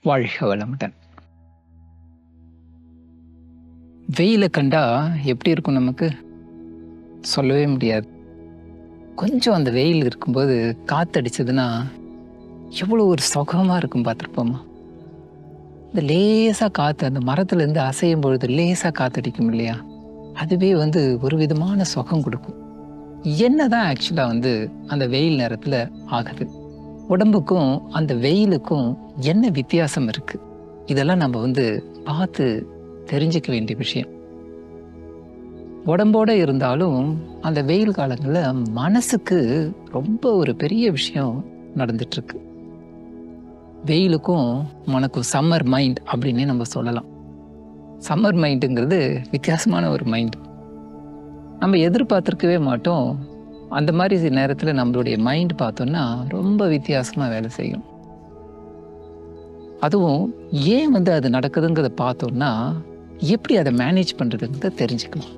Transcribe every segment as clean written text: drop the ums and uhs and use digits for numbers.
வாழ்க வளமுடன். வெயில கண்டா எப்படி இருக்கும் நமக்கு? சொல்லவே முடியாது. கொஞ்சம் அந்த வெயில் இருக்கும்போது காத்தடிச்சதுன்னா எவ்வளோ ஒரு சுகமா இருக்கும் பார்த்துருப்போமா? இந்த லேசா காத்து அந்த மரத்துலேருந்து அசையும் பொழுது லேசா காத்தடிக்கும் இல்லையா? அதுவே ஒரு விதமான சுகம் கொடுக்கும். என்னதான் ஆக்சுவலாக அந்த வெயில் நேரத்தில் ஆகுது? உடம்புக்கும் அந்த வெயிலுக்கும் என்ன வித்தியாசம் இருக்கு? இதெல்லாம் நம்ம பார்த்து தெரிஞ்சுக்க வேண்டிய விஷயம். உடம்போட இருந்தாலும் அந்த வெயில் காலங்களில் மனசுக்கு ரொம்ப ஒரு பெரிய விஷயம் நடந்துட்டு இருக்கு. வெயிலுக்கும் மனக்கும் சம்மர் மைண்ட் அப்படின்னே நம்ம சொல்லலாம். சம்மர் மைண்டுங்கிறது வித்தியாசமான ஒரு மைண்ட். நம்ம எதிர்பார்த்துருக்கவே மாட்டோம். அந்த மாதிரி நேரத்தில் நம்மளுடைய மைண்ட் பார்த்தோம்னா ரொம்ப வித்தியாசமாக வேலை செய்யும். அதுவும் ஏன் அது நடக்குதுங்கிறத பார்த்தோம்னா எப்படி அதை மேனேஜ் பண்ணுறதுங்கிறத தெரிஞ்சுக்கலாம்.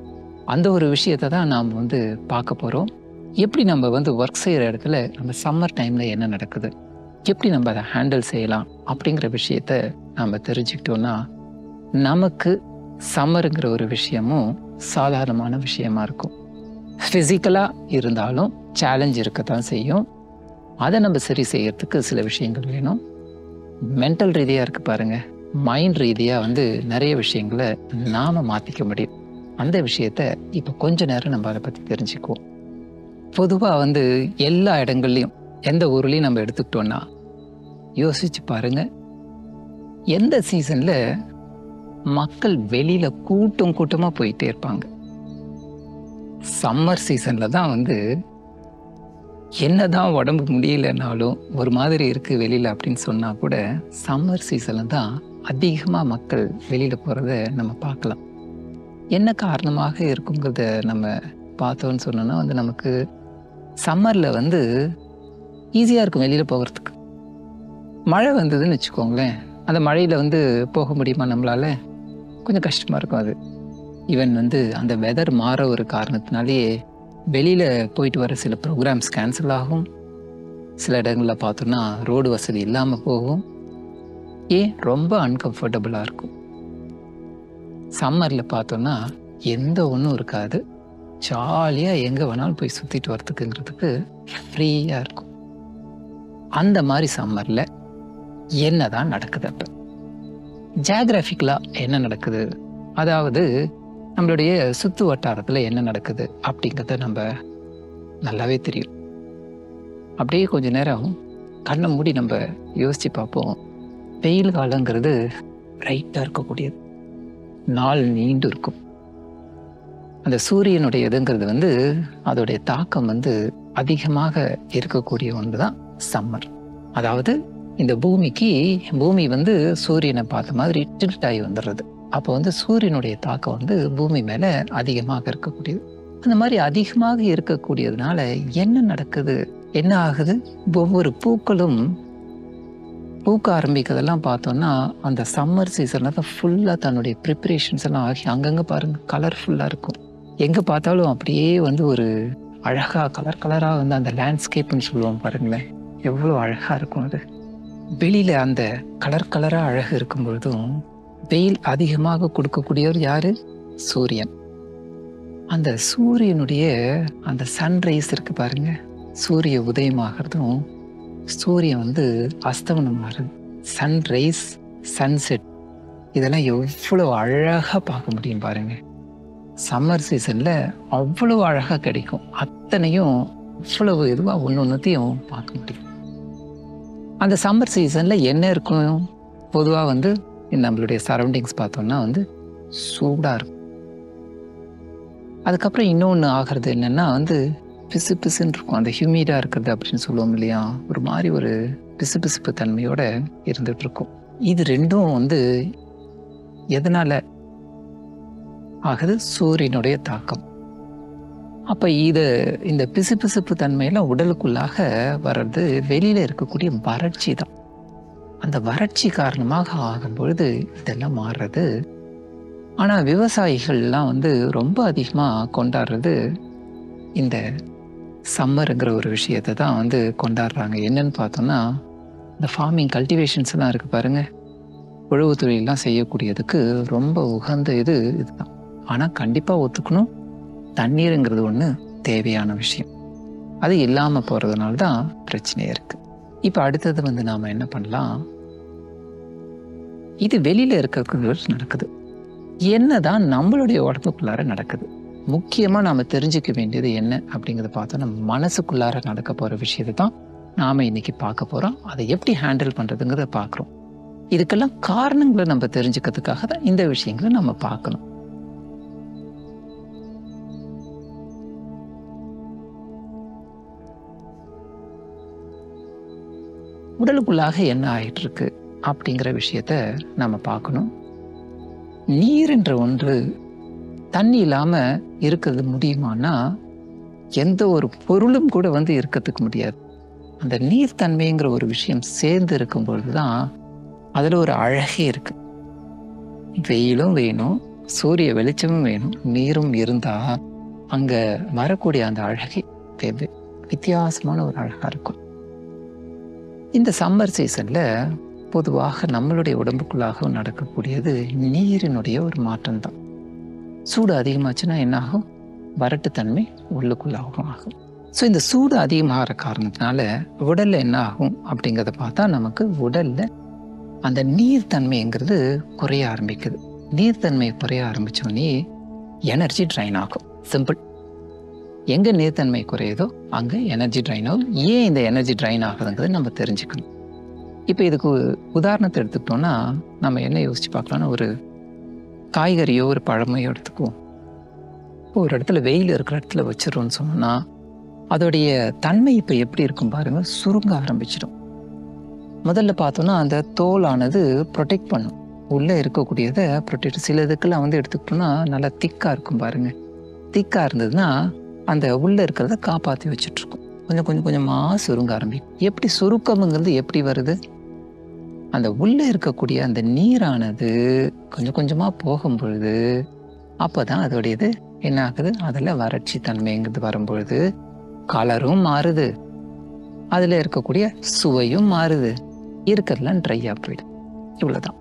அந்த ஒரு விஷயத்தை தான் நாம் பார்க்க போகிறோம். எப்படி நம்ம ஒர்க் செய்கிற இடத்துல நம்ம சம்மர் டைமில் என்ன நடக்குது, எப்படி நம்ம அதை ஹேண்டில் செய்யலாம் அப்படிங்கிற விஷயத்த நம்ம தெரிஞ்சுக்கிட்டோன்னா நமக்கு சம்மருங்கிற ஒரு விஷயமும் சாதாரணமான விஷயமா இருக்கும். ஃபிசிக்கலாக இருந்தாலும் சேலஞ்ச் இருக்கத்தான் செய்யும். அதை நம்ம சரி செய்யறதுக்கு சில விஷயங்கள் வேணும். மென்டல் ரீதியாக இருக்குது பாருங்கள், மைண்ட் ரீதியாக நிறைய விஷயங்களை நாம் மாற்றிக்க முடியும். அந்த விஷயத்த இப்போ கொஞ்ச நேரம் நம்ம அதை பற்றி தெரிஞ்சுக்குவோம். பொதுவாக எல்லா இடங்கள்லையும் எந்த ஊர்லேயும் நம்ம எடுத்துக்கிட்டோன்னா யோசிச்சு பாருங்க, எந்த சீசனில் மக்கள் வெளியில் கூட்டம் கூட்டமாக போயிட்டே இருப்பாங்க. சம்மர் சீசனில் தான் என்னதான் உடம்பு முடியலனாலும் ஒரு மாதிரி இருக்குது வெளியில் அப்படின்னு சொன்னால் கூட சம்மர் சீசனில் தான் அதிகமாக மக்கள் வெளியில் போகிறத நம்ம பார்க்கலாம். என்ன காரணமாக இருக்குங்கிறத நம்ம பார்த்தோன்னு சொன்னோன்னா நமக்கு சம்மரில் ஈஸியாக இருக்கும் வெளியில் போகிறதுக்கு. மழை வந்ததுன்னு வச்சுக்கோங்களேன், அந்த மழையில் போக முடியுமா நம்மளால்? கொஞ்சம் கஷ்டமாக இருக்கும் அது. ஈவன் அந்த வெதர் மாற ஒரு காரணத்தினாலேயே வெளியில் போயிட்டு வர சில ப்ரோக்ராம்ஸ் கேன்சல் ஆகும். சில இடங்களில் பார்த்தோன்னா ரோடு வசதி இல்லாமல் போகும். ரொம்ப அன்கம்ஃபர்டபுளாக இருக்கும். சம்மரில் பார்த்தோன்னா எந்த ஒன்றும் இருக்காது. ஜாலியாக எங்கே வேணாலும் போய் சுற்றிட்டு வரத்துக்குங்கிறதுக்கு ஃப்ரீயாக இருக்கும். அந்த மாதிரி சம்மரில் என்ன தான் நடக்குது? அப்போ ஜியாகிராஃபிக்கலாக என்ன நடக்குது, அதாவது நம்மளுடைய சுற்று வட்டாரத்தில் என்ன நடக்குது அப்படிங்கிறத நம்ம நல்லாவே தெரியும். அப்படியே கொஞ்ச நேரம் கண்ணை மூடி நம்ம யோசித்து பார்ப்போம். வெயில் காலங்கிறது பிரைட்டாக இருக்கக்கூடியது, நாள் நீண்டு இருக்கும். அந்த சூரியனுடைய இதுங்கிறது அதோடைய தாக்கம் அதிகமாக இருக்கக்கூடிய ஒன்று தான் சம்மர். அதாவது இந்த பூமி சூரியனை பார்த்த மாதிரி டில்ட் ஆகி வந்துடுறது. அப்போ சூரியனுடைய தாக்கம் பூமி மேலே அதிகமாக இருக்கக்கூடியது. அந்த மாதிரி அதிகமாக இருக்கக்கூடியதுனால என்ன நடக்குது, என்ன ஆகுது? ஒவ்வொரு பூக்களும் பூக்க ஆரம்பிக்கிறதெல்லாம் பார்த்தோன்னா அந்த சம்மர் சீசனில் தான் ஃபுல்லாக தன்னுடைய ப்ரிப்பரேஷன்ஸ் எல்லாம் ஆகி அங்கங்கே பாருங்கள் கலர்ஃபுல்லாக இருக்கும். எங்கே பார்த்தாலும் அப்படியே ஒரு அழகாக கலர் கலராக அந்த லேண்ட்ஸ்கேப்னு சொல்லுவோம் பாருங்களேன், எவ்வளோ அழகாக இருக்கும் அது. வெளியில் அந்த கலர் கலராக அழகு இருக்கும் பொழுதும் வெயில் அதிகமாக கொடுக்கக்கூடியவர் யார்? சூரியன். அந்த சூரியனுடைய அந்த சன்ரைஸ் இருக்குது பாருங்க, சூரிய உதயமாகிறதும் சூரியன் அஸ்தமனம் ஆகுது, சன்ரைஸ் சன்செட், இதெல்லாம் எவ்வளோ அழகாக பார்க்க முடியும் பாருங்க. சம்மர் சீசனில் அவ்வளோ அழகாக கிடைக்கும். அத்தனையும் அவ்வளவு இதுவாக ஒன்று ஒன்றுத்தையும் பார்க்க முடியும். அந்த சம்மர் சீசனில் என்ன இருக்கும்? பொதுவாக நம்மளுடைய சரௌண்டிங்ஸ் பார்த்தோம்னா சூடாக இருக்கும். அதுக்கப்புறம் இன்னொன்று ஆகிறது என்னென்னா பிசு பிசுன்னு இருக்கும். அந்த ஹியூமிடாக இருக்கிறது அப்படின்னு சொல்லுவோம் இல்லையா, ஒரு மாதிரி ஒரு பிசு பிசுப்பு தன்மையோடு இருந்துகிட்டு இருக்கும். இது ரெண்டும் எதனால் ஆகுது? சூரியனுடைய தாக்கம். அப்போ இந்த பிசு பிசுப்பு தன்மையெல்லாம் உடலுக்குள்ளாக வர்றது வெளியில் இருக்கக்கூடிய வறட்சி தான். அந்த வறட்சி காரணமாக ஆகும்பொழுது இதெல்லாம் மாறுறது. ஆனால் விவசாயிகள்லாம் ரொம்ப அதிகமாக கொண்டாடுறது இந்த சம்மருங்கிற ஒரு விஷயத்தை தான் கொண்டாடுறாங்க. என்னன்னு பார்த்தோன்னா இந்த ஃபார்மிங் கல்டிவேஷன்ஸ்லாம் இருக்குது பாருங்கள், உழவு தொழிலெலாம் செய்யக்கூடியதுக்கு ரொம்ப உகந்த இதுதான். ஆனால் கண்டிப்பாக ஒத்துக்கணும், தண்ணீருங்கிறது ஒன்று தேவையான விஷயம். அது இல்லாமல் போகிறதுனால தான் பிரச்சனையே இருக்குது. இப்போ அடுத்தது நாம் என்ன பண்ணலாம், இது வெளியில் இருக்கிறது நடக்குது, என்னதான் நம்மளுடைய உடம்புக்குள்ளார நடக்குது. முக்கியமாக நாம் தெரிஞ்சுக்க வேண்டியது என்ன அப்படிங்கிறத பார்த்தா, நம்ம மனசுக்குள்ளார நடக்க போகிற விஷயத்தை தான் நாம் இன்னைக்கு பார்க்க போகிறோம். அதை எப்படி ஹேண்டில் பண்ணுறதுங்கிறத பார்க்குறோம். இதுக்கெல்லாம் காரணங்களை நம்ம தெரிஞ்சுக்கிறதுக்காக தான் இந்த விஷயங்களை நம்ம பார்க்கணும். உடலுக்குள்ளாக என்ன ஆயிட்டு இருக்கு அப்படிங்கிற விஷயத்த நம்ம பார்க்கணும். நீர் என்ற ஒன்று தண்ணி இல்லாம இருக்கிறது முடியுமானா, எந்த ஒரு பொருளும் கூட இருக்கிறதுக்கு முடியாது. அந்த நீர்த்தன்மைங்கிற ஒரு விஷயம் சேர்ந்து இருக்கும் பொழுதுதான் அதுல ஒரு அழகே இருக்கு. வெயிலும் வேணும், சூரிய வெளிச்சமும் வேணும், நீரும் இருந்தா அங்க வரக்கூடிய அந்த அழகே வித்தியாசமான ஒரு அழகா இருக்கும். இந்த சம்மர் சீசன்ல பொதுவாக நம்மளுடைய உடம்புக்குள்ளாக நடக்கக்கூடியது நீரினுடைய ஒரு மாற்றம் தான். சூடு அதிகமாச்சுன்னா என்ன ஆகும், வறட்டுத்தன்மை உள்ளுக்குள்ளாகும் ஆகும். ஸோ இந்த சூடு அதிகமாகிற காரணத்தினால உடல்ல என்ன ஆகும் அப்படிங்கிறத பார்த்தா, நமக்கு உடல்ல அந்த நீர்த்தன்மைங்கிறது குறைய ஆரம்பிக்குது. நீர்த்தன்மை குறைய ஆரம்பிச்சோடனே எனர்ஜி ட்ரைன் ஆகும். சிம்பிள். எங்க நீர்த்தன்மை குறையுதோ அங்க எனர்ஜி ட்ரைன் ஆகும். ஏன் இந்த எனர்ஜி ட்ரைன் ஆகுதுங்கிறத நம்ம தெரிஞ்சுக்கணும். இப்போ இதுக்கு உதாரணத்தை எடுத்துக்கிட்டோம்னா, நம்ம என்ன யோசிச்சு பார்க்கலாம்னா, ஒரு காய்கறியோ ஒரு பழமையோ எடுத்துக்குவோம். ஒரு இடத்துல வெயில் இருக்கிற இடத்துல வச்சிடறோம்னு சொன்னோம்னா, அதோடைய தன்மை இப்போ எப்படி இருக்கும் பாருங்க, சுருங்க ஆரம்பிச்சிடும். முதல்ல பார்த்தோன்னா அந்த தோலானது ப்ரொடெக்ட் பண்ணும், உள்ளே இருக்கக்கூடியதை ப்ரொடெக்ட். சில இதுக்கெல்லாம் எடுத்துக்கிட்டோம்னா நல்லா திக்காக இருக்கும் பாருங்க. திக்காக இருந்ததுன்னா அந்த உள்ளே இருக்கிறத காப்பாற்றி வச்சுட்ருக்கும். கொஞ்சம் கொஞ்சம் கொஞ்சமாக சுருங்க ஆரம்பிக்கும். எப்படி சுருக்கம்ங்கிறது எப்படி வருது, அந்த உள்ளே இருக்கக்கூடிய அந்த நீரானது கொஞ்சம் கொஞ்சமாக போகும் பொழுது அப்போ தான் அதோடையது என்ன ஆகுது, அதில் வறட்சி தன்மைங்கிறது வரும்பொழுது கலரும் மாறுது, அதில் இருக்கக்கூடிய சுவையும் மாறுது, இருக்கிறதுலாம் ட்ரையாக போயிடும். இவ்வளோதான்.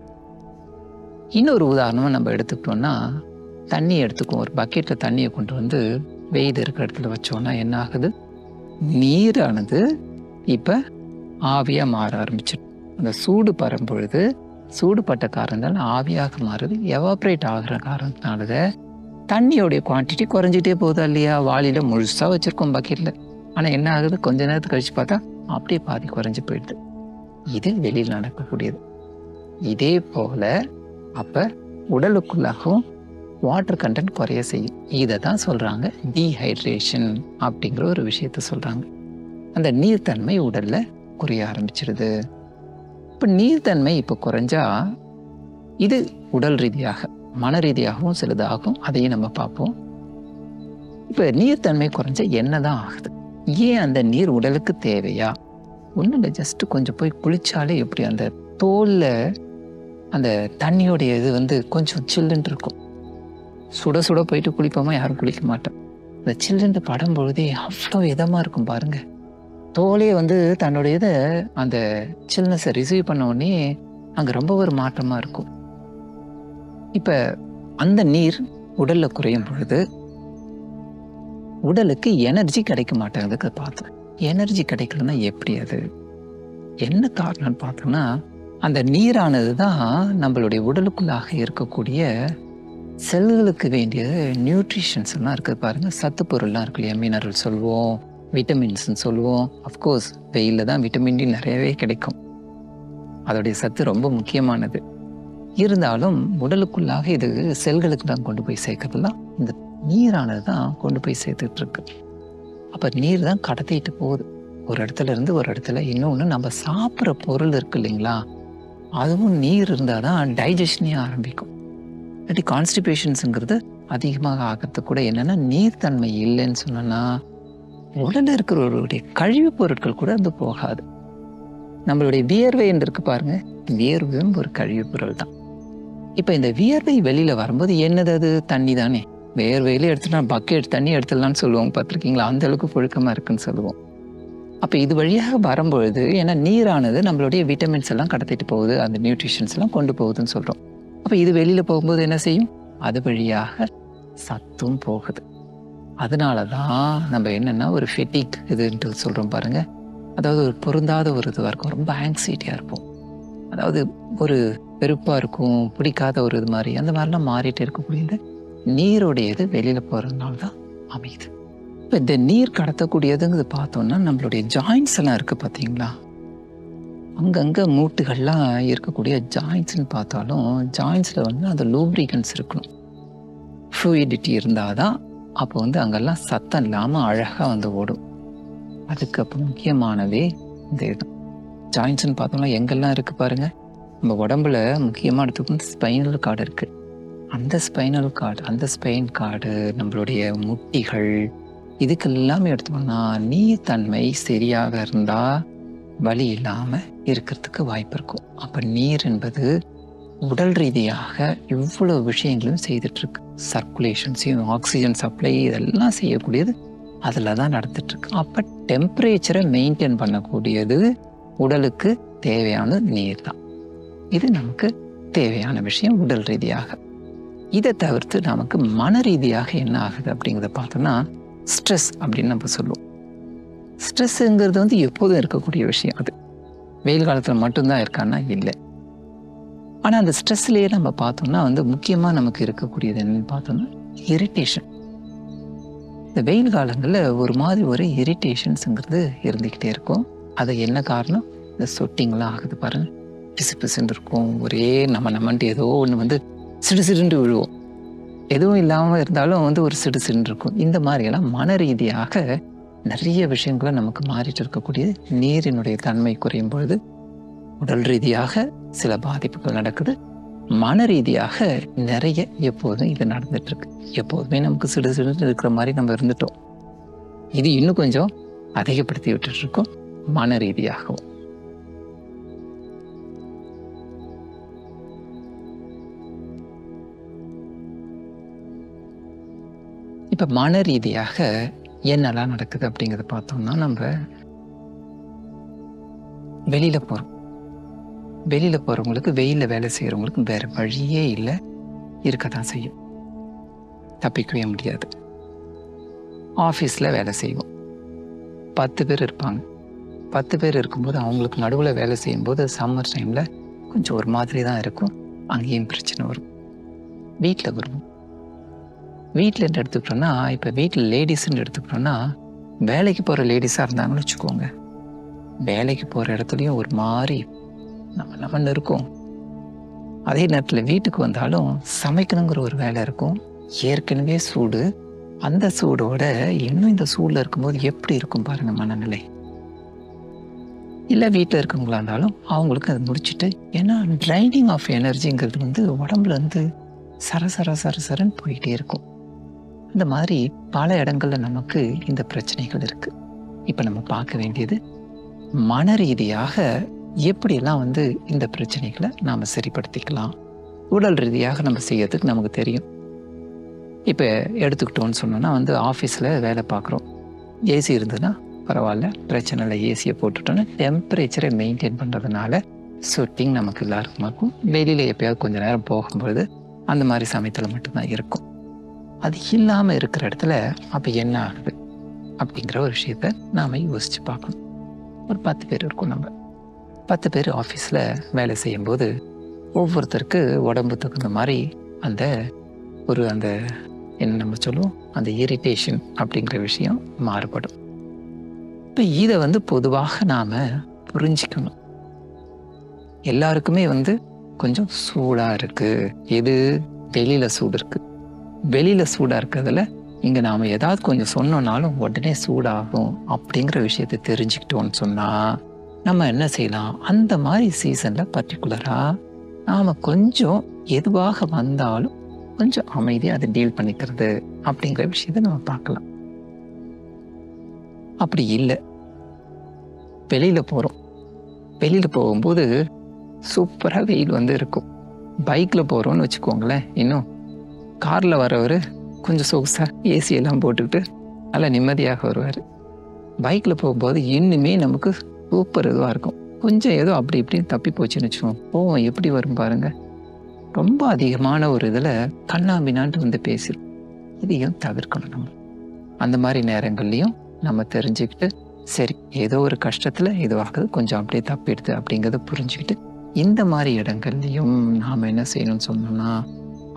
இன்னொரு உதாரணமாக நம்ம எடுத்துக்கிட்டோம்னா, தண்ணி எடுத்துக்குவோம். ஒரு பக்கெட்டில் தண்ணியை கொண்டு வெயில் இருக்கிற இடத்துல வச்சோன்னா என்ன ஆகுது, நீரானது இப்போ ஆவியாக மாற ஆரம்பிச்சிடும். அந்த சூடு பரும்பொழுது சூடுபட்ட காரணத்தால் ஆவியாக மாறுது. எவாப்ரேட் ஆகிற காரணத்தினால தண்ணியோடைய குவான்டிட்டி குறைஞ்சிட்டே போகுதா இல்லையா. வாளியில் முழுசாக வச்சுருக்கோம் பக்கெட்டில், ஆனால் என்ன ஆகுது, கொஞ்ச நேரத்துக்கு கழிச்சு பார்த்தா அப்படியே பாதி குறைஞ்சி போயிடுது. இது வெளியில் நடக்கக்கூடியது. இதே போல அப்போ உடலுக்குள்ளாகவும் வாட்டர் கண்டென்ட் குறைய செய்யும். இதை தான் சொல்கிறாங்க டீஹைட்ரேஷன் அப்படிங்கிற ஒரு விஷயத்த சொல்கிறாங்க. அந்த நீர்த்தன்மை உடலில் குறைய ஆரம்பிச்சிடுது. இப்போ நீர்த்தன்மை இப்போ குறைஞ்சா இது உடல் ரீதியாக மன ரீதியாகவும் சிலதாகும். அதையும் நம்ம பார்ப்போம். இப்போ நீர்த்தன்மை குறைஞ்சா என்னதான் ஆகுது, ஏன் அந்த நீர் உடலுக்கு தேவையா? ஒன்றும் இல்லை, ஜஸ்ட்டு கொஞ்சம் போய் குளிச்சாலே எப்படி அந்த தோலில் அந்த தண்ணியோடைய இது கொஞ்சம் சில்லுன்னு இருக்கும். சுட சுட போயிட்டு குளிப்போமா, யாரும் குளிக்க மாட்டோம். இந்த சில்லுன்னு படம் பொழுதே அவ்வளோ இதமாக இருக்கும் பாருங்க. தோலே தன்னுடைய இதை அந்த சில்னஸை ரிசீவ் பண்ண உடனே அங்கே ரொம்ப ஒரு மாற்றமாக இருக்கும். இப்போ அந்த நீர் உடலில் குறையும் பொழுது உடலுக்கு எனர்ஜி கிடைக்க மாட்டேங்குதுக்கு பார்த்தோம். எனர்ஜி கிடைக்கலன்னா எப்படி, அது என்ன காரணம்னு பார்த்தோம்னா, அந்த நீரானது தான் நம்மளுடைய உடலுக்குள்ளாக இருக்கக்கூடிய செல்களுக்கு வேண்டிய நியூட்ரிஷன்ஸ் எல்லாம் இருக்குது பாருங்கள். சத்து பொருள்லாம் இருக்கு இல்லையா, மினரல் சொல்லுவோம், விட்டமின்ஸ்ன்னு சொல்லுவோம். அஃப்கோர்ஸ் வெயிலில் தான் விட்டமின் டி நிறையவே கிடைக்கும், அதோடைய சத்து ரொம்ப முக்கியமானது. இருந்தாலும் உடலுக்குள்ளாக இது செல்களுக்கு தான் கொண்டு போய் சேர்க்கறதுலாம் இந்த நீரானது தான் கொண்டு போய் சேர்த்துட்டு இருக்கு. அப்போ நீர் தான் கடத்திட்டு போகுது ஒரு இடத்துல இருந்து ஒரு இடத்துல. இன்னொன்று, நம்ம சாப்பிட்ற பொருள் இருக்கு இல்லைங்களா, அதுவும் நீர் இருந்தால் தான் டைஜஷனே ஆரம்பிக்கும். இல்லாட்டி கான்ஸ்டிபேஷன்ஸுங்கிறது அதிகமாக ஆகிறதுக்கு கூட என்னென்னா, நீர்த்தன்மை இல்லைன்னு சொன்னோன்னா உடலில் இருக்கிறவர்களுடைய கழிவுப் பொருட்கள் கூட போகாது. நம்மளுடைய வியர்வைன்னு இருக்கு பாருங்க, வியர்வையும் ஒரு கழிவுப் பொருள் தான். இப்போ இந்த வியர்வை வெளியில் வரும்போது என்னது, அது தண்ணி தானே. வேர்வையில எடுத்துட்டா பக்கெட் தண்ணி எடுத்துடலான்னு சொல்லுவோம் பார்த்துருக்கீங்களா, அந்த அளவுக்கு புழுக்கமாக இருக்குன்னு சொல்லுவோம். அப்போ இது வழியாக வரும்பொழுது, ஏன்னா நீரானது நம்மளுடைய விட்டமின்ஸ் எல்லாம் கடத்திட்டு போகுது, அந்த நியூட்ரிஷன்ஸ் எல்லாம் கொண்டு போகுதுன்னு சொல்கிறோம். அப்போ இது வெளியில் போகும்போது என்ன செய்யும்? அது வழியாக சத்தும் போகுது. அதனால தான் நம்ம என்னென்னா ஒரு ஃபெட்டிக் இதுன்ட்டு சொல்கிறோம் பாருங்கள். அதாவது ஒரு பொருந்தாத ஒரு இதுவாக இருக்கும், ரொம்ப ஆங்ஸைட்டியாக இருப்போம். அதாவது ஒரு வெறுப்பாக இருக்கும், பிடிக்காத ஒரு இது மாதிரி, அந்த மாதிரிலாம் மாறிட்டு இருக்கக்கூடியது நீருடையது வெளியில் போகிறதுனால தான் அமையுது. இப்போ இந்த நீர் கடத்தக்கூடியதுங்கிறது பார்த்தோம்னா நம்மளுடைய ஜாயின்ஸ் எல்லாம் இருக்குது பார்த்தீங்களா? அங்கங்கே மூட்டுகள்லாம் இருக்கக்கூடிய ஜாயின்ஸ்ன்னு பார்த்தாலும் ஜாயின்ஸில் வந்து அந்த லூப்ரிகன்ஸ் இருக்கணும், ஃப்ளூயிடிட்டி இருந்தால் தான் அப்போ வந்து அங்கெல்லாம் சத்தம் இல்லாமல் அழகாக வந்து ஓடும். அதுக்கு அப்போ முக்கியமானதே இந்த இது ஜாயின்ஸ்ன்னு பார்த்தோம்னா எங்கெல்லாம் இருக்குது பாருங்கள். நம்ம உடம்புல முக்கியமாக எடுத்துக்கணும் ஸ்பைனல் கார்டு இருக்குது. அந்த ஸ்பைன் கார்டு நம்மளுடைய முட்டிகள் இதுக்கெல்லாமே எடுத்தோம்னா நீர்த்தன்மை சரியாக இருந்தால் வலி இல்லாமல் இருக்கிறதுக்கு வாய்ப்பு இருக்கும். அப்போ நீர் என்பது உடல் ரீதியாக இவ்வளோ விஷயங்களும் செய்துட்ருக்கு. சர்க்குலேஷன்ஸையும் ஆக்சிஜன் சப்ளை இதெல்லாம் செய்யக்கூடியது அதில் தான் நடந்துட்டுருக்கு. அப்போ டெம்பரேச்சரை மெயின்டைன் பண்ணக்கூடியது உடலுக்கு தேவையான நீர் தான். இது நமக்கு தேவையான விஷயம் உடல் ரீதியாக. இதை தவிர்த்து நமக்கு மன ரீதியாக என்ன ஆகுது அப்படிங்கிறத பார்த்தோம்னா ஸ்ட்ரெஸ் அப்படின்னு நம்ம சொல்லுவோம். ஸ்ட்ரெஸ்ஸுங்கிறது வந்து எப்போதும் இருக்கக்கூடிய விஷயம். அது வெயில் காலத்தில் மட்டும்தான் இருக்கான்னா இல்லை. ஆனால் அந்த ஸ்ட்ரெஸ்லேயே நம்ம பார்த்தோம்னா வந்து முக்கியமாக நமக்கு இருக்கக்கூடியது என்னன்னு பார்த்தோம்னா இரிட்டேஷன். இந்த வெயில் காலங்களில் ஒரு இரிட்டேஷன்ஸுங்கிறது இருந்துக்கிட்டே இருக்கும். அது என்ன காரணம்? இந்த சொட்டிங்லாம் ஆகுது பாருங்கள். பிசு பிசுன்னு இருக்கும், ஒரே நம்மன்ட்டு ஏதோ ஒன்று வந்து சிடுசிடுண்டு விழுவோம். எதுவும் இல்லாமல் இருந்தாலும் வந்து ஒரு சிடுசிடுன்னு இருக்கும். இந்த மாதிரியெல்லாம் மன ரீதியாக நிறைய விஷயங்களை நமக்கு மாறிட்டு இருக்கக்கூடியது. நீரினுடைய தன்மை குறையும் பொழுது உடல் ரீதியாக சில பாதிப்புகள் நடக்குது, மன ரீதியாக நிறைய எப்போதும் இது நடந்துட்டு இருக்கு. எப்போதுமே நமக்கு சிடுசிடுன்னு இருக்கிற மாதிரி நம்ம இருந்துட்டோம். இது இன்னும் கொஞ்சம் அதிகப்படுத்தி விட்டுட்டு இருக்கோம் மன ரீதியாகவும். இப்போ மன ரீதியாக என்னெல்லாம் நடக்குது அப்படிங்கிறத பார்த்தோம்னா, நம்ம வெளியில் போகிறவங்களுக்கு, வெயிலில் வேலை செய்கிறவங்களுக்கு வேறு வழியே இல்லை, இருக்க தான் செய்யும், தப்பிக்கவே முடியாது. ஆஃபீஸில் வேலை செய்வோம், 10 பேர் இருப்பாங்க. 10 பேர் இருக்கும்போது அவங்களுக்கு நடுவில் வேலை செய்யும்போது சம்மர் டைமில் கொஞ்சம் ஒரு மாதிரி தான் இருக்கும், அங்கேயும் பிரச்சனை வரும். வீட்டில் வருவோம். வீட்டில் என்ன எடுத்துக்கிட்டோன்னா, இப்போ வீட்டில் லேடிஸ்ன்னு எடுத்துக்கிட்டோன்னா, வேலைக்கு போகிற லேடிஸாக இருந்தாங்கன்னு வச்சுக்கோங்க, வேலைக்கு போகிற இடத்துலையும் ஒரு மாதிரி நம்மன்னு இருக்கும். அதே நேரத்தில் வீட்டுக்கு வந்தாலும் சமைக்கணுங்கிற ஒரு வேலை இருக்கும். ஏற்கனவே சூடு, அந்த சூடோட இன்னும் இந்த சூடில் இருக்கும்போது எப்படி இருக்கும் பாருங்கள் மனநிலை. இல்லை வீட்டில் இருக்கவங்களா இருந்தாலும் அவங்களுக்கு அதை முடிச்சுட்டு, ஏன்னா ட்ரைனிங் ஆஃப் எனர்ஜிங்கிறது வந்து உடம்புல வந்து சரன்னு போயிட்டே இருக்கும். இந்த மாதிரி பல இடங்களில் நமக்கு இந்த பிரச்சனைகள் இருக்குது. இப்போ நம்ம பார்க்க வேண்டியது மன ரீதியாக எப்படியெல்லாம் வந்து இந்த பிரச்சனைகளை நாம் சரிப்படுத்திக்கலாம். உடல் ரீதியாக நம்ம செய்யறதுக்கு நமக்கு தெரியும். இப்போ எடுத்துக்கிட்டோன்னு சொன்னோன்னா வந்து ஆஃபீஸில் வேலை பார்க்குறோம், ஏசி இருந்ததுன்னா பரவாயில்ல, பிரச்சனை இல்லை, ஏசியை போட்டுட்டோன்னா டெம்பரேச்சரை மெயின்டைன் பண்ணுறதுனால சொட்டிங் நமக்கு எல்லாருக்கும் இருக்கும். வெளியில் எப்போயாவது கொஞ்சம் நேரம் போகும்பொழுது அந்த மாதிரி சமயத்தில் மட்டும்தான் இருக்கும். அது இல்லாமல் இருக்கிற இடத்துல அப்போ என்ன ஆகுது அப்படிங்கிற ஒரு விஷயத்த நாம் யோசித்து பார்க்கணும். ஒரு 10 பேர் இருக்கும், நம்ம 10 பேர் ஆஃபீஸில் வேலை செய்யும்போது ஒவ்வொருத்தருக்கு உடம்பு தகுந்த மாதிரி அந்த என்ன நம்ம சொல்லுவோம், அந்த இரிட்டேஷன் அப்படிங்கிற விஷயம் மாறுபடும். இப்போ இதை வந்து பொதுவாக நாம் புரிஞ்சிக்கணும். எல்லாருக்குமே வந்து கொஞ்சம் சூடாக இருக்குது, எது வெளியில் சூடு இருக்குது, வெளியில் சூடாக இருக்கிறதுல இங்கே நாம் ஏதாவது கொஞ்சம் சொன்னோன்னாலும் உடனே சூடாகும் அப்படிங்கிற விஷயத்தை தெரிஞ்சுக்கிட்டோன்னு சொன்னால் நம்ம என்ன செய்யலாம், அந்த மாதிரி சீசனில் பர்டிகுலராக நாம் கொஞ்சம் எதுவாக வந்தாலும் கொஞ்சம் அமைதியாக அதை டீல் பண்ணிக்கிறது அப்படிங்கிற விஷயத்தை நம்ம பார்க்கலாம். அப்படி இல்லை, வெளியில் போகும்போது சூப்பராக வெயில் வந்து இருக்கும். பைக்கில் போகிறோன்னு வச்சுக்கோங்களேன், இன்னும் காரில் வரவர் கொஞ்சம் சொகுசாக ஏசியெல்லாம் போட்டுக்கிட்டு நல்லா நிம்மதியாக வருவார். பைக்கில் போகும்போது இன்னுமே நமக்கு சூப்பர் இதுவாக இருக்கும். கொஞ்சம் ஏதோ அப்படி இப்படின்னு தப்பி போச்சுன்னு வச்சுக்கோங்க, கோவம் எப்படி வரும் பாருங்க. ரொம்ப அதிகமான ஒரு இதில் கண்ணாம்பினான்ட்டு வந்து பேசிடும். இதையும் தவிர்க்கணும். நம்ம அந்த மாதிரி நேரங்கள்லையும் நம்ம தெரிஞ்சுக்கிட்டு, சரி ஏதோ ஒரு கஷ்டத்தில் இதுவாகுது, கொஞ்சம் அப்படியே தப்பிடுது அப்படிங்கிறத புரிஞ்சுக்கிட்டு, இந்த மாதிரி இடங்கள்லையும் நாம் என்ன செய்யணும்னு சொன்னோம்னா,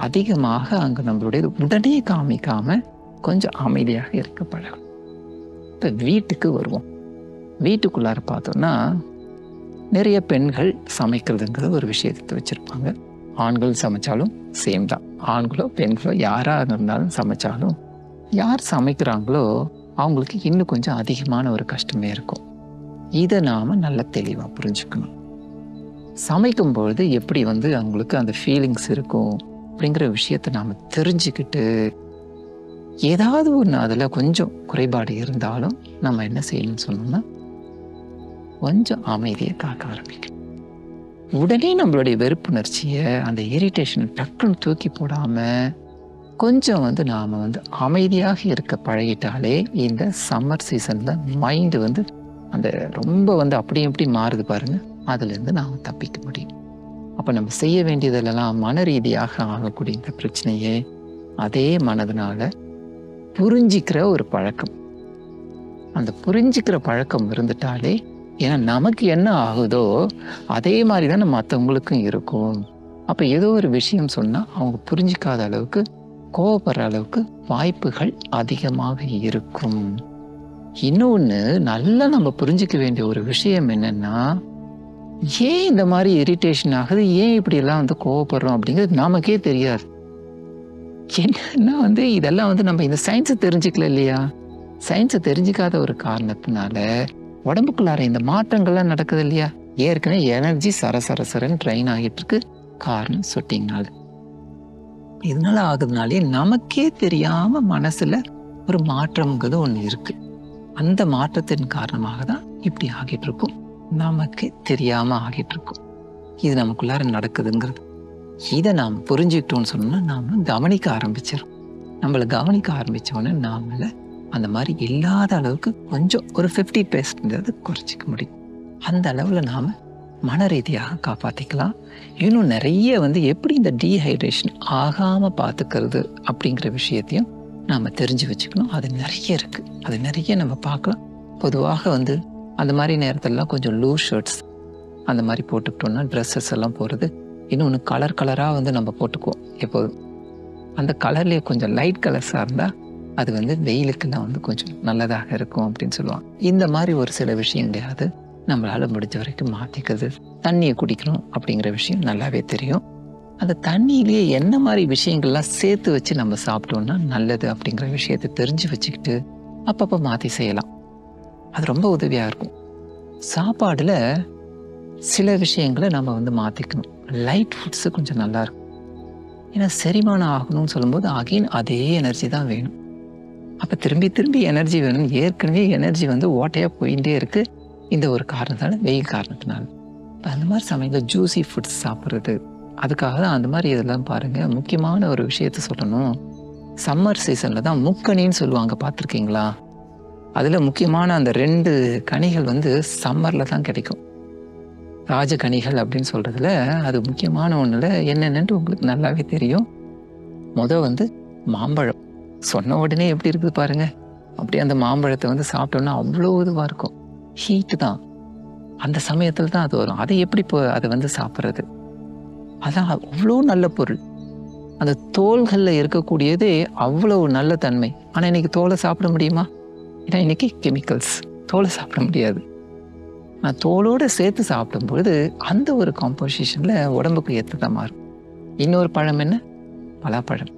அதிகமாக அங்கே நம்மளுடைய உடனே காமிக்காம கொஞ்சம் அமைதியாக இருக்க பழகணும். இப்போ வீட்டுக்கு வருவோம். வீட்டுக்குள்ளார பார்த்தோம்னா நிறைய பெண்கள் சமைக்கிறதுங்கிற ஒரு விஷயத்தை வச்சுருப்பாங்க. ஆண்கள் சமைச்சாலும் சேம் தான். ஆண்களோ பெண்களோ யாராக இருந்தாலும் சமைச்சாலும், யார் சமைக்கிறாங்களோ அவங்களுக்கு இன்னும் கொஞ்சம் அதிகமான ஒரு கஷ்டமே இருக்கும். இதை நாம் நல்ல தெளிவாக புரிஞ்சுக்கணும். சமைக்கும்பொழுது எப்படி வந்து அவங்களுக்கு அந்த ஃபீலிங்ஸ் இருக்கும் அப்படிங்கிற விஷயத்தை நாம் தெரிஞ்சுக்கிட்டு, ஏதாவது ஒன்று அதில் கொஞ்சம் குறைபாடு இருந்தாலும் நம்ம என்ன செய்யணும்னு சொன்னோம்னா, கொஞ்சம் அமைதியை காக்க ஆரம்பிக்கணும். உடனே நம்மளுடைய வெறுப்புணர்ச்சியை, அந்த இரிட்டேஷனை டக்குன்னு தூக்கி போடாமல் கொஞ்சம் வந்து நாம் வந்து அமைதியாக இருக்க பழகிட்டாலே, இந்த சம்மர் சீசனில் மைண்டு வந்து அந்த ரொம்ப வந்து அப்படி எப்படி மாறுது பாருங்க, அதுலேருந்து நாம் தப்பிக்க முடியும். அப்போ நம்ம செய்ய வேண்டியதெல்லாம் மன ரீதியாக ஆகக்கூடிய இந்த பிரச்சனையே அதே மனதினால புரிஞ்சிக்கிற ஒரு பழக்கம். அந்த புரிஞ்சிக்கிற பழக்கம் இருந்துட்டாலே, ஏன்னா நமக்கு என்ன ஆகுதோ அதே மாதிரி தான் மற்றவங்களுக்கும் இருக்கும். அப்போ ஏதோ ஒரு விஷயம் சொன்னால் அவங்க புரிஞ்சிக்காத அளவுக்கு, கோவப்படுற அளவுக்கு வாய்ப்புகள் அதிகமாக இருக்கும். இன்னொன்று நல்லா நம்ம புரிஞ்சிக்க வேண்டிய ஒரு விஷயம் என்னன்னா, ஏன் இந்த மாதிரி இரிட்டேஷன் ஆகுது, ஏன் இப்படியெல்லாம் வந்து கோவப்படுறோம் அப்படிங்கிறது நமக்கே தெரியாது. என்னன்னா வந்து இதெல்லாம் வந்து நம்ம இந்த சயின்ஸை தெரிஞ்சுக்கல இல்லையா? சயின்ஸை தெரிஞ்சுக்காத ஒரு காரணத்தினால உடம்புக்குள்ளார இந்த மாற்றங்கள்லாம் நடக்குது இல்லையா? ஏற்கனவே எனர்ஜி சரசரசரன்னு ட்ரைன் ஆகிட்டு இருக்கு. காரணம் சொட்டிங்கனால. இதனால ஆகுதுனாலே நமக்கே தெரியாம மனசுல ஒரு மாற்றம்ங்கிறது ஒன்று இருக்கு. அந்த மாற்றத்தின் காரணமாக தான் இப்படி ஆகிட்டு இருக்கும். நமக்கு தெரியாம ஆகிட்டு இருக்கும். இது நமக்குள்ளார நடக்குதுங்கிறது. இதை நாம் புரிஞ்சுக்கிட்டோம்னு சொன்னோம்னா நாம கவனிக்க ஆரம்பிச்சிடும். நம்மளை கவனிக்க ஆரம்பித்தோன்னே நாமள அந்த மாதிரி இல்லாத அளவுக்கு கொஞ்சம் ஒரு 50% குறைச்சிக்க முடியும். அந்த அளவில் நாம் மன ரீதியாக காப்பாற்றிக்கலாம். இன்னும் நிறைய வந்து எப்படி இந்த டீஹைட்ரேஷன் ஆகாமல் பார்த்துக்கிறது அப்படிங்கிற விஷயத்தையும் நாம் தெரிஞ்சு வச்சுக்கணும். அது நிறைய இருக்குது. அது நிறைய நம்ம பார்க்கலாம். பொதுவாக வந்து அந்த மாதிரி நேரத்திலலாம் கொஞ்சம் லூஸ் ஷர்ட்ஸ் அந்த மாதிரி போட்டுக்கிட்டோம்னா, ட்ரெஸ்ஸஸ் எல்லாம் போடுறது, இன்னொன்று கலராக வந்து நம்ம போட்டுக்குவோம் எப்போதும். அந்த கலர்லேயே கொஞ்சம் லைட் கலர்ஸாக இருந்தால் அது வந்து வெயிலுக்கெல்லாம் வந்து கொஞ்சம் நல்லதாக இருக்கும் அப்படின்னு சொல்லுவாங்க. இந்த மாதிரி ஒரு சில விஷயங்களையாவது நம்மளால் முடிஞ்ச வரைக்கும் மாற்றிக்கிறது. தண்ணியை குடிக்கணும் அப்படிங்கிற விஷயம் நல்லாவே தெரியும். அந்த தண்ணியிலேயே என்ன மாதிரி விஷயங்கள்லாம் சேர்த்து வச்சு நம்ம சாப்பிட்டோம்னா நல்லது அப்படிங்கிற விஷயத்தை தெரிஞ்சு வச்சுக்கிட்டு அப்பப்போ மாற்றி செய்யலாம். அது ரொம்ப உதவியாக இருக்கும். சாப்பாடில் சில விஷயங்களை நம்ம வந்து மாற்றிக்கணும். லைட் ஃபுட்ஸு கொஞ்சம் நல்லாயிருக்கும். ஏன்னா செரிமானம் ஆகணும்னு சொல்லும்போது அகைன் அதே எனர்ஜி தான் வேணும். அப்போ திரும்பி எனர்ஜி வேணும். ஏற்கனவே எனர்ஜி வந்து ஓட்டையாக போயிட்டே இருக்குது இந்த ஒரு காரணத்தினால, வெயில் காரணத்தினால. இப்போ அந்த மாதிரி சமயத்தில் ஜூஸி ஃபுட்ஸ் சாப்பிட்றது, அதுக்காக தான் அந்த மாதிரி இதெல்லாம் பாருங்கள். முக்கியமான ஒரு விஷயத்த சொல்லணும். சம்மர் சீசனில் தான் முக்கணின்னு சொல்லுவாங்க, பார்த்துருக்கீங்களா? அதில் முக்கியமான அந்த 2 கனிகள் வந்து சம்மரில் தான் கிடைக்கும். ராஜகனிகள் அப்படின்னு சொல்கிறதுல அது முக்கியமான ஒன்றில் என்னென்னு உங்களுக்கு நல்லாவே தெரியும். வந்து மாம்பழம். சொன்ன உடனே எப்படி இருக்குது பாருங்க. அப்படியே அந்த மாம்பழத்தை வந்து சாப்பிட்டோன்னா அவ்வளோ இதுவாக இருக்கும். ஹீட்டு தான். அந்த சமயத்தில் தான் அது வரும். அதை எப்படி அதை வந்து சாப்பிட்றது? அதான் அவ்வளோ நல்ல பொருள். அந்த தோள்களில் இருக்கக்கூடியதே அவ்வளோ நல்ல தன்மை. ஆனால் இன்னைக்கு தோலை சாப்பிட முடியுமா? ஏன்னா இன்னைக்கு கெமிக்கல்ஸ். தோலை சாப்பிட முடியாது. நான் தோலோடு சேர்த்து சாப்பிடும்பொழுது அந்த ஒரு காம்போசிஷனில் உடம்புக்கு ஏற்றதாக மாறும். இன்னொரு பழம் என்ன? பலாப்பழம்.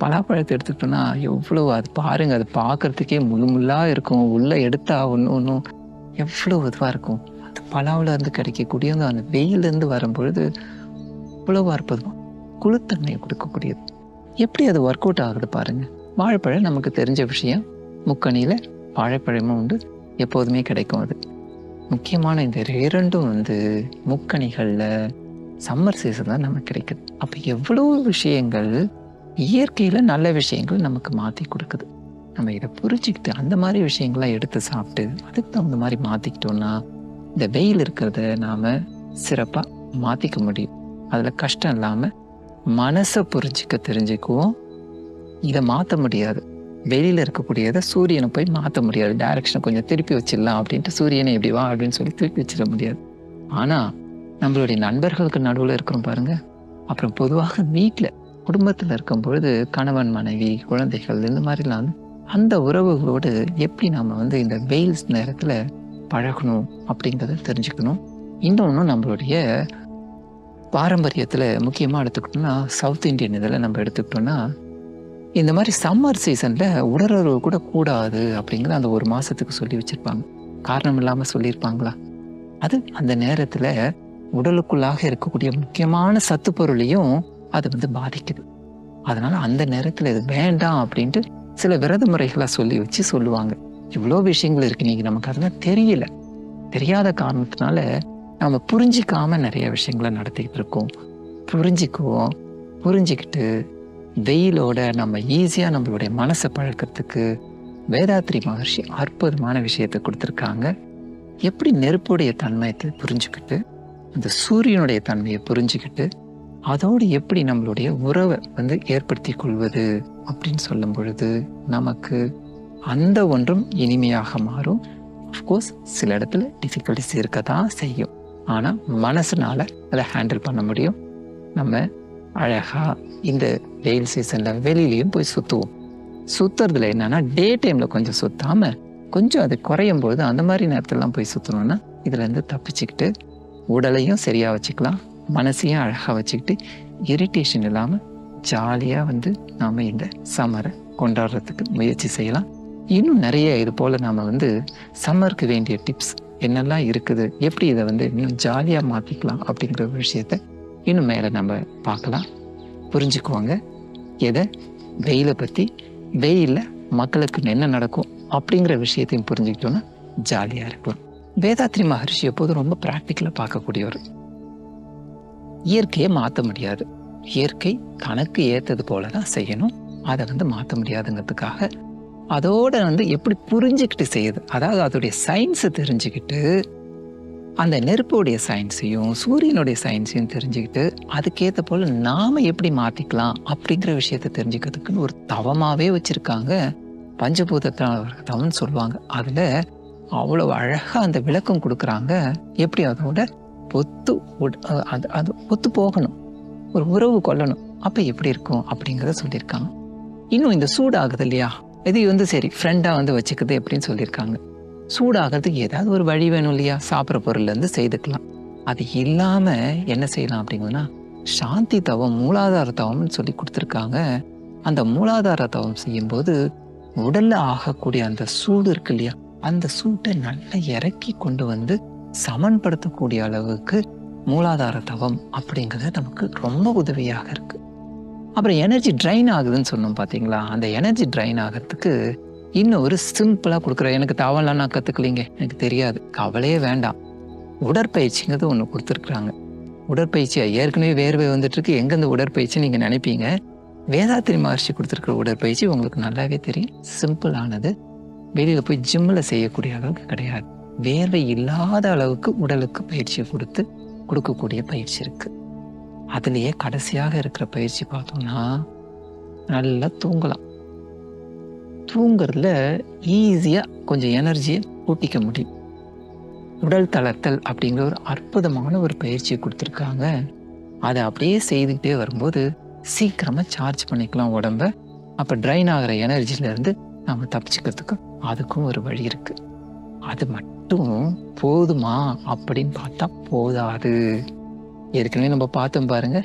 பலாப்பழத்தை எடுத்துக்கிட்டோன்னா எவ்வளோ அது பாருங்கள், அது பார்க்குறதுக்கே முள்ளாக இருக்கும். உள்ளே எடுத்தா ஒன்றும் எவ்வளோ இதுவாக இருக்கும். அந்த பலாவில் இருந்து கிடைக்கக்கூடிய அந்த வெயிலேருந்து வரும்பொழுது இவ்வளோ அற்புதமாக குளுத்தன்மையை கொடுக்கக்கூடியது. எப்படி அது ஒர்க் அவுட் ஆகுது பாருங்கள். வாழைப்பழம் நமக்கு தெரிஞ்ச விஷயம். முக்கணியில் வாழைப்பழமும் உண்டு, எப்போதுமே கிடைக்கும். அது முக்கியமான இந்த 2ம் வந்து முக்கணிகளில் சம்மர் சீசன் தான் நமக்கு கிடைக்குது. அப்போ எவ்வளோ விஷயங்கள் இயற்கையில் நல்ல விஷயங்கள் நமக்கு மாற்றி கொடுக்குது. நம்ம இதை புரிஞ்சுக்கிட்டு அந்த மாதிரி விஷயங்கள்லாம் எடுத்து சாப்பிட்டு அதுக்கு தகுந்த மாதிரி மாற்றிக்கிட்டோம்னா இந்த வெயில் இருக்கிறத நாம் சிறப்பாக மாற்றிக்க முடியும். அதில் கஷ்டம் இல்லாமல் மனசை புரிஞ்சிக்க தெரிஞ்சுக்குவோம். இதை மாற்ற முடியாது, வெளியில் இருக்கக்கூடியதை சூரியனை போய் மாற்ற முடியாது. டைரக்ஷனை கொஞ்சம் திருப்பி வச்சிடலாம் அப்படின்ட்டு சூரியனை எப்படி வா அப்படின்னு சொல்லி திருப்பி வச்சிட முடியாது. ஆனால் நம்மளுடைய நண்பர்களுக்கு நடுவில் இருக்கிறோம் பாருங்க, அப்புறம் பொதுவாக வீட்டில் குடும்பத்தில் இருக்கும் பொழுது கணவன் மனைவி குழந்தைகள் இந்த மாதிரிலாம் வந்து அந்த உறவுகளோடு எப்படி நாம் வந்து இந்த வெயில் நேரத்தில் பழகணும் அப்படிங்கிறத தெரிஞ்சுக்கணும். இன்னொன்று நம்மளுடைய பாரம்பரியத்தில் முக்கியமாக எடுத்துக்கிட்டோம்னா சவுத் இந்தியன் இதில் நம்ம எடுத்துக்கிட்டோம்னா இந்த மாதிரி சம்மர் சீசனில் உடலுறவு கூட கூடாது அப்படிங்கிறத அந்த ஒரு மாதத்துக்கு சொல்லி வச்சுருப்பாங்க. காரணம் இல்லாமல் சொல்லியிருப்பாங்களா? அது அந்த நேரத்தில் உடலுக்குள்ளாக இருக்கக்கூடிய முக்கியமான சத்து பொருளையும் அது வந்து பாதிக்குது. அதனால் அந்த நேரத்தில் இது வேண்டாம் அப்படின்ட்டு சில விரத முறைகளை சொல்லி வச்சு சொல்லுவாங்க. இவ்வளோ விஷயங்கள் இருக்கு, நீங்கள் நமக்கு அதெல்லாம் தெரியல. தெரியாத காரணத்தினால நம்ம புரிஞ்சிக்காம நிறைய விஷயங்களை நடத்திக்கிட்டு இருக்கோம். புரிஞ்சுக்குவோம். புரிஞ்சுக்கிட்டு வெயிலோட நம்ம ஈஸியாக நம்மளுடைய மனசை பழக்கிறதுக்கு வேதாத்ரி மகர்ஷி அற்புதமான விஷயத்தை கொடுத்துருக்காங்க. எப்படி நெருப்புடைய தன்மையை புரிஞ்சுக்கிட்டு அந்த சூரியனுடைய தன்மையை புரிஞ்சுக்கிட்டு அதோடு எப்படி நம்மளுடைய உறவை வந்து ஏற்படுத்தி கொள்வது அப்படின்னு சொல்லும் பொழுது நமக்கு அந்த ஒன்றும் இனிமையாக மாறும். அஃப்கோர்ஸ் சில இடத்துல டிஃபிகல்ட்டிஸ் இருக்க தான் செய்யும், ஆனால் மனசுனால அதை ஹேண்டில் பண்ண முடியும். நம்ம அழகாக இந்த வெயில் சீசனில் வெளியிலையும் போய் சுற்றுவோம். சுற்றுறதுல என்னன்னா டே டைமில் கொஞ்சம் சுற்றாமல் கொஞ்சம் அது குறையும் பொழுது அந்த மாதிரி நேரத்திலலாம் போய் சுற்றணும்னா இதுலேருந்து தப்பிச்சுக்கிட்டு உடலையும் சரியாக வச்சுக்கலாம், மனசையும் அழகாக வச்சுக்கிட்டு இரிட்டேஷன் இல்லாமல் ஜாலியாக வந்து நாம் இந்த சம்மரை கொண்டாடுறதுக்கு முயற்சி செய்யலாம். இன்னும் நிறைய இது போல் நாம் வந்து சம்மருக்கு வேண்டிய டிப்ஸ் என்னெல்லாம் இருக்குது, எப்படி இதை வந்து இன்னும் ஜாலியாக மாற்றிக்கலாம் அப்படிங்கிற ஒரு விஷயத்த இன்னும் மேலே நம்ம பார்க்கலாம். புரிஞ்சுக்குவாங்க எதை வெயிலை பற்றி, வெயிலில் மக்களுக்கு என்ன நடக்கும் அப்படிங்கிற விஷயத்தையும் புரிஞ்சுக்கிட்டோன்னா ஜாலியாக இருக்கலாம். வேதாத்ரி மகர்ஷி எப்போதும் ரொம்ப ப்ராக்டிக்கலாக பார்க்கக்கூடியவர். இயற்கையை மாற்ற முடியாது, இயற்கை தனக்கு ஏற்றது போல தான் செய்யணும், அதை வந்து மாற்ற முடியாதுங்கிறதுக்காக அதோட வந்து எப்படி புரிஞ்சுக்கிட்டு செய்யுது, அதாவது அதோடைய சயின்ஸை தெரிஞ்சுக்கிட்டு அந்த நெருப்புடைய சயின்ஸையும் சூரியனுடைய சயின்ஸையும் தெரிஞ்சுக்கிட்டு அதுக்கேற்ற போல் நாம் எப்படி மாற்றிக்கலாம் அப்படிங்கிற விஷயத்தை தெரிஞ்சுக்கிறதுக்குன்னு ஒரு தவமாகவே வச்சுருக்காங்க. பஞ்சபூத தவம்னு சொல்லுவாங்க. அதில் அவ்வளோ அழகாக அந்த விளக்கம் கொடுக்குறாங்க. எப்படி அதோட அது ஒத்து போகணும், ஒரு உறவு கொள்ளணும், அப்போ எப்படி இருக்கும் அப்படிங்கிறத சொல்லியிருக்காங்க. இன்னும் இந்த சூடாகுது இல்லையா, இது வந்து சரி ஃப்ரெண்டாக வந்து வச்சுக்குது எப்படின்னு சொல்லியிருக்காங்க. சூடாகிறதுக்கு ஏதாவது ஒரு வழி வேணும் இல்லையா, சாப்பிட்ற பொருள்லேருந்து செய்துக்கலாம். அது இல்லாமல் என்ன செய்யலாம் அப்படிங்கன்னா சாந்தி தவம், மூலாதார தவம்னு சொல்லி கொடுத்துருக்காங்க. அந்த மூலாதார தவம் செய்யும்போது உடலில் ஆகக்கூடிய அந்த சூடு இருக்கு இல்லையா, அந்த சூட்டை நல்லா இறக்கி கொண்டு வந்து சமன்படுத்தக்கூடிய அளவுக்கு மூலாதார தவம் அப்படிங்கிறது நமக்கு ரொம்ப உதவியாக இருக்குது. அப்புறம் எனர்ஜி ட்ரைன் ஆகுதுன்னு சொன்னோம் பார்த்தீங்களா, அந்த எனர்ஜி ட்ரைன் ஆகிறதுக்கு இன்னும் ஒரு சிம்பிளாக கொடுக்குற, எனக்கு தவம்லாம் நான் கற்றுக்கலிங்க, எனக்கு தெரியாது, கவலையே வேண்டாம். உடற்பயிற்சிங்கிறது ஒன்று கொடுத்துருக்குறாங்க. உடற்பயிற்சியாக ஏற்கனவே வேர்வை வந்துட்டுருக்கு, எங்கேருந்து உடற்பயிற்சி நீங்கள் நினைப்பீங்க. வேதாத்ரி மகர்ஷி கொடுத்துருக்குற உடற்பயிற்சி உங்களுக்கு நல்லாவே தெரியும், சிம்பிளானது. வெளியில் போய் ஜிம்மில் செய்யக்கூடிய அளவுக்கு கிடையாது, வேர்வை இல்லாத அளவுக்கு உடலுக்கு பயிற்சியை கொடுக்கக்கூடிய பயிற்சி இருக்குது. அதுலேயே கடைசியாக இருக்கிற பயிற்சி பார்த்தோம்னா நல்லா தூங்கலாம். தூங்குறதுல ஈஸியாக கொஞ்சம் எனர்ஜியை கூட்டிக்க முடியும். உடல் தளர்த்தல் அப்படிங்கிற ஒரு அற்புதமான ஒரு பயிற்சியை கொடுத்துருக்காங்க. அதை அப்படியே செய்துக்கிட்டே வரும்போது சீக்கிரமாக சார்ஜ் பண்ணிக்கலாம் உடம்ப. அப்போ ட்ரைன் ஆகிற எனர்ஜிலேருந்து நம்ம தப்பிச்சுக்கிறதுக்கு அதுக்கும் ஒரு வழி இருக்குது. அது மட்டும் போதுமா அப்படின்னு பார்த்தா போதாது. ஏற்கனவே நம்ம பார்த்தோம் பாருங்க,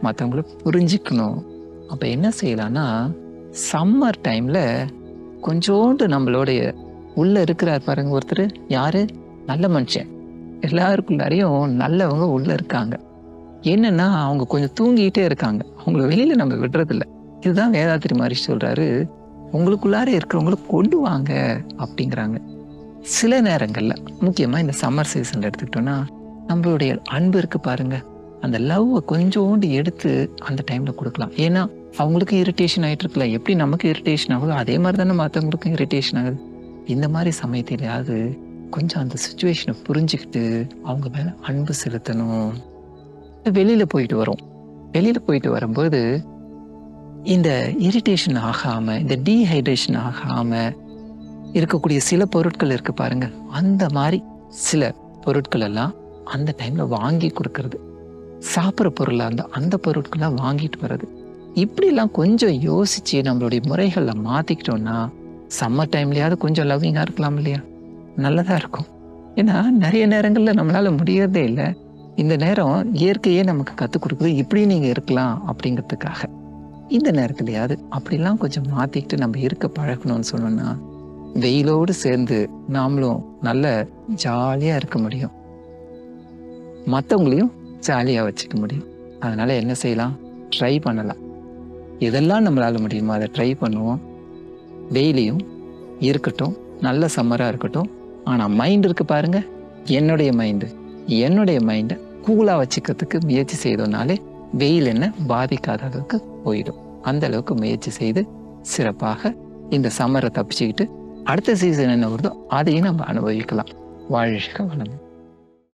மற்றவங்கள புரிஞ்சுக்கணும். அப்போ என்ன செய்யலான்னா சம்மர் டைமில் கொஞ்சோண்டு நம்மளுடைய உள்ளே இருக்கிறார் பாருங்க ஒருத்தர், யார், நல்ல மனுஷன். எல்லாருக்குள்ளாரையும் நல்லவங்க உள்ளே இருக்காங்க. என்னன்னா அவங்க கொஞ்சம் தூங்கிக்கிட்டே இருக்காங்க, அவங்கள வெளியில் நம்ம விடுறதில்ல. இதுதான் வேதாத்ரி மகரிஷி சொல்கிறாரு, உங்களுக்குள்ளார இருக்கிறவங்கள கொண்டு வாங்க அப்படிங்கிறாங்க. சில நேரங்களில் முக்கியமாக இந்த சம்மர் சீசனில் எடுத்துக்கிட்டோன்னா நம்மளுடைய அன்பு இருக்குது பாருங்க, அந்த லவ்வை கொஞ்சோண்டு எடுத்து அந்த டைமில் கொடுக்கலாம். ஏன்னா அவங்களுக்கும் இரிட்டேஷன் ஆகிட்டு இருக்கல. எப்படி நமக்கு இரிட்டேஷன் ஆகுதோ அதே மாதிரி தானே மற்றவங்களுக்கும் இரிட்டேஷன் ஆகுது. இந்த மாதிரி சமயத்திலேயாவது கொஞ்சம் அந்த சுச்சுவேஷனை புரிஞ்சுக்கிட்டு அவங்க மேலே அன்பு செலுத்தணும். வெளியில் போயிட்டு வரோம். வெளியில் போயிட்டு வரும்போது இந்த இரிட்டேஷன் ஆகாமல், இந்த டீஹைட்ரேஷன் ஆகாமல் இருக்கக்கூடிய சில பொருட்கள் இருக்குது பாருங்க. அந்த மாதிரி சில பொருட்கள் எல்லாம் அந்த டைமில் வாங்கி கொடுக்கறது. சாப்பிட்ற பொருளாக இருந்தால் அந்த பொருட்கள்லாம் வாங்கிட்டு வர்றது. இப்படிலாம் கொஞ்சம் யோசித்து நம்மளுடைய முறைகளில் மாற்றிக்கிட்டோன்னா சம்மர் டைம்லையாவது கொஞ்சம் லவ்விங்காக இருக்கலாம் இல்லையா? நல்லதாக இருக்கும். ஏன்னா நிறைய நேரங்களில் நம்மளால் முடியறதே இல்லை. இந்த நேரம் இயற்கையே நமக்கு கற்றுக் கொடுக்குது, இப்படி நீங்கள் இருக்கலாம் அப்படிங்கிறதுக்காக. இந்த நேரத்துலையாவது அப்படிலாம் கொஞ்சம் மாற்றிக்கிட்டு நம்ம இருக்க பழகணும்னு சொன்னோன்னா வெயிலோடு சேர்ந்து நாமளும் நல்ல ஜாலியாக இருக்க முடியும், மற்றவங்களையும் ஜாலியாக வச்சுக்க முடியும். அதனால் என்ன செய்யலாம்? ட்ரை பண்ணலாம். எதெல்லாம் நம்மளால் முடியுமோ அதை ட்ரை பண்ணுவோம். வெயிலையும் இருக்கட்டும், நல்ல சம்மராக இருக்கட்டும். ஆனால் மைண்ட் இருக்குது பாருங்க, என்னுடைய மைண்டை கூலாக வச்சுக்கிறதுக்கு முயற்சி செய்தோம்னாலே வெயில் என்ன பாதிக்காத அளவுக்கு போயிடும். அந்த அளவுக்கு முயற்சி செய்து சிறப்பாக இந்த சம்மரை தப்பிச்சுக்கிட்டு அடுத்த சீசன் என்ன வருதோ அதையும் நம்ம அனுபவிக்கலாம். வாழ்க வளமுடன்.